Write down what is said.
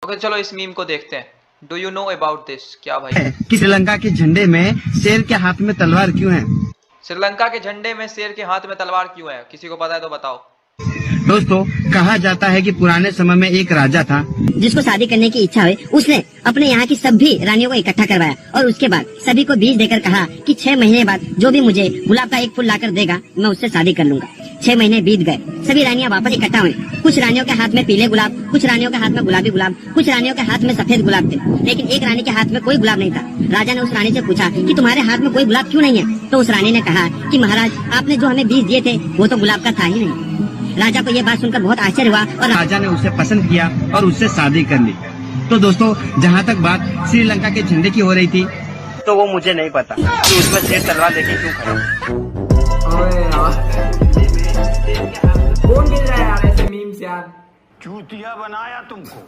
Okay चलो इस meme को देखते हैं। Do you know about this? क्या भाई? कि श्रीलंका के झंडे में शेर के हाथ में तलवार क्यों है? श्रीलंका के झंडे में शेर के हाथ में तलवार क्यों है? किसी को पता है तो बताओ। दोस्तों, कहा जाता है कि पुराने समय में एक राजा था जिसको शादी करने की इच्छा हुई। उसने अपने यहाँ की सभी रानियों को इकट्ठा करवाया और उसके बाद सभी को बीज देकर कहा कि 6 महीने बाद जो भी मुझे गुलाब का एक फूल लाकर देगा मैं उससे शादी कर लूंगा। 6 महीने बीत गए, सभी रानियां वापस इकट्ठा हुई। कुछ रानियों के हाथ में पीले गुलाब, कुछ रानियों के हाथ में गुलाबी गुलाब, कुछ रानियों के हाथ में सफेद गुलाब थे, लेकिन एक रानी के हाथ में कोई गुलाब नहीं था। राजा ने उस रानी से पूछा कि तुम्हारे हाथ में कोई गुलाब क्यों नहीं है? तो उस रानी ने कहा कि महाराज, आपने जो हमें बीज दिए थे वो तो गुलाब का था ही नहीं। राजा को ये बात सुनकर बहुत आश्चर्य हुआ और राजा ने उसे पसंद किया और उससे शादी कर ली। तो दोस्तों, जहाँ तक बात श्रीलंका के झंडे की हो रही थी तो वो मुझे नहीं पता कि उसमें शेर तलवार लेके क्यों खड़ा। ओए यार, कौन गिर रहा है यार ऐसे मीम्स यार? चूतिया बनाया तुमको।